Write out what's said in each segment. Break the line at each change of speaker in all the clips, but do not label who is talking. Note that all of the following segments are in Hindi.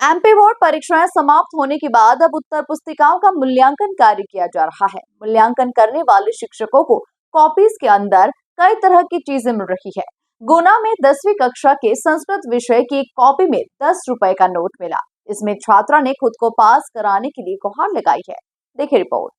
एमपी बोर्ड परीक्षाएं समाप्त होने के बाद अब उत्तर पुस्तिकाओं का मूल्यांकन कार्य किया जा रहा है। मूल्यांकन करने वाले शिक्षकों को कॉपीज के अंदर कई तरह की चीजें मिल रही है। गुना में 10वीं कक्षा के संस्कृत विषय की एक कॉपी में 10 रुपए का नोट मिला। इसमें छात्रा ने खुद को पास कराने के लिए गुहार लगाई है। देखिए रिपोर्ट।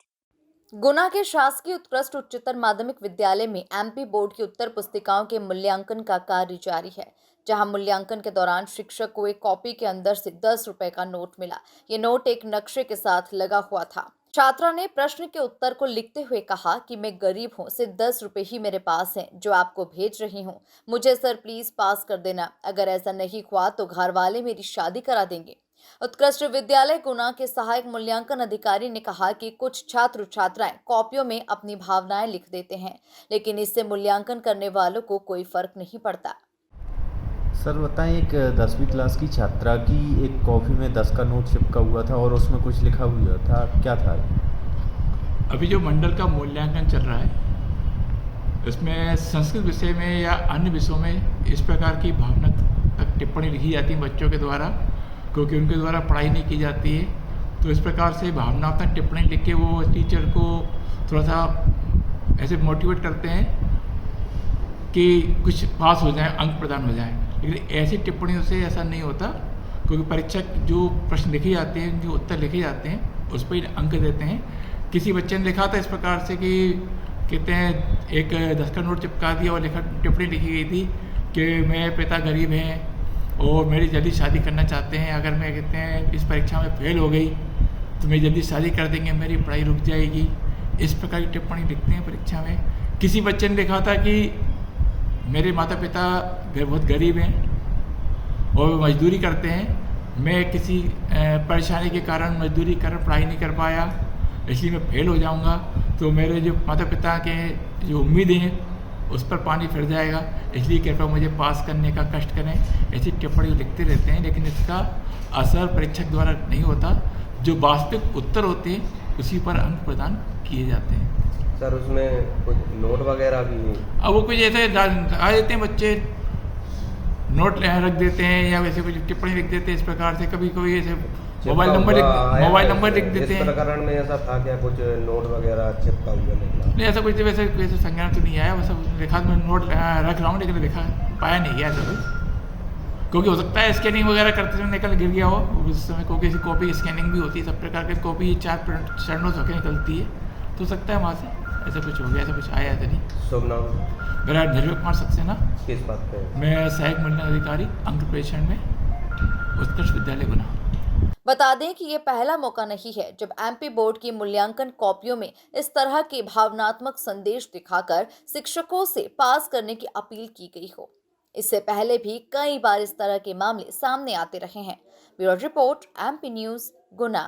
गुना के शासकीय उत्कृष्ट उच्चतर माध्यमिक विद्यालय में एमपी बोर्ड की उत्तर पुस्तिकाओं के मूल्यांकन का कार्य जारी है, जहां मूल्यांकन के दौरान शिक्षक को एक कॉपी के अंदर से 10 रुपए का नोट मिला। ये नोट एक नक्शे के साथ लगा हुआ था। छात्रा ने प्रश्न के उत्तर को लिखते हुए कहा कि मैं गरीब हूँ, सिर्फ 10 रुपए ही मेरे पास हैं जो आपको भेज रही हूँ। मुझे सर प्लीज पास कर देना, अगर ऐसा नहीं हुआ तो घर वाले मेरी शादी करा देंगे। उत्कृष्ट विद्यालय गुना के सहायक मूल्यांकन अधिकारी ने कहा कि कुछ छात्र छात्राएं कॉपियों में अपनी भावनाएं लिख देते हैं, लेकिन इससे मूल्यांकन करने वालों को कोई फर्क नहीं पड़ता।
सर बताएं, एक 10वीं क्लास की छात्रा की एक कॉपी में 10 का नोट चिपका हुआ था और उसमें कुछ लिखा हुआ था, क्या था?
अभी जो मंडल का मूल्यांकन चल रहा है, इसमें संस्कृत विषय में या अन्य विषयों में इस प्रकार की भावनात्मक टिप्पणी लिखी जाती है बच्चों के द्वारा, क्योंकि उनके द्वारा पढ़ाई नहीं की जाती है। तो इस प्रकार से भावनात्मक टिप्पणी लिख के वो टीचर को थोड़ा सा ऐसे मोटिवेट करते हैं कि कुछ पास हो जाए, अंक प्रदान हो जाए। लेकिन ऐसी टिप्पणियों से ऐसा नहीं होता, क्योंकि परीक्षक जो प्रश्न लिखे जाते हैं, जो उत्तर लिखे जाते हैं, उस पर अंक देते हैं। किसी बच्चे ने लिखा था इस प्रकार से कि कहते हैं एक 10 का नोट चिपका दिया और लिखा टिप्पणी लिखी गई थी कि मेरे पिता गरीब हैं और मेरी जल्दी शादी करना चाहते हैं। अगर मैं कहते हैं इस परीक्षा में फेल हो गई तो मेरी जल्दी शादी कर देंगे, मेरी पढ़ाई रुक जाएगी। इस प्रकार की टिप्पणी लिखते हैं परीक्षा में। किसी बच्चे ने लिखा था कि मेरे माता पिता बहुत गरीब हैं और मजदूरी करते हैं, मैं किसी परेशानी के कारण मजदूरी कर पढ़ाई नहीं कर पाया, इसलिए मैं फेल हो जाऊंगा, तो मेरे जो माता पिता के जो उम्मीदें हैं उस पर पानी फिर जाएगा, इसलिए कृपया मुझे पास करने का कष्ट करें। ऐसी टिप्पणी लिखते रहते हैं, लेकिन इसका असर परीक्षक द्वारा नहीं होता। जो वास्तविक उत्तर होते हैं उसी पर अंक प्रदान किए जाते हैं।
सर उसमें कुछ नोट वगैरह भी
अब वो कुछ ऐसे आ देते हैं बच्चे, नोट रख देते हैं या वैसे कुछ टिप्पणी लिख देते हैं इस प्रकार से। कभी कोई ऐसे मोबाइल नंबर लिख देते हैं।
इस प्रकरण में ऐसा था क्या, कुछ नोट वगैरह चिपका हुआ निकला?
नहीं, ऐसा कुछ वैसे संज्ञान तो नहीं आया। वैसे लिखा मैं नोट रख रहा हूँ, लेकिन लिखा पाया नहीं गया ऐसा कुछ, क्योंकि हो सकता है स्कैनिंग वगैरह करते समय निकल गिर गया हो उस समय, क्योंकि ऐसी कॉपी स्कैनिंग भी होती है, सब प्रकार की कॉपी 4 चरणों से होकर निकलती है, तो सकता है वहाँ से ऐसा कुछ हो गया, ऐसा कुछ आया था नहीं।
शुभ नाम?
मेरा निर्भय कुमार सक्सेना।
किस बात पे?
मैं सहायक मूल्यांकन अधिकारी अंक प्रेषण में उत्कृष्ट विद्यालय गुना।
बता दें कि ये पहला मौका नहीं है जब एमपी बोर्ड की मूल्यांकन कॉपियों में इस तरह के भावनात्मक संदेश दिखाकर शिक्षकों से पास करने की अपील की गई हो। इससे पहले भी कई बार इस तरह के मामले सामने आते रहे हैं। ब्यूरो रिपोर्ट, एमपी न्यूज़, गुना।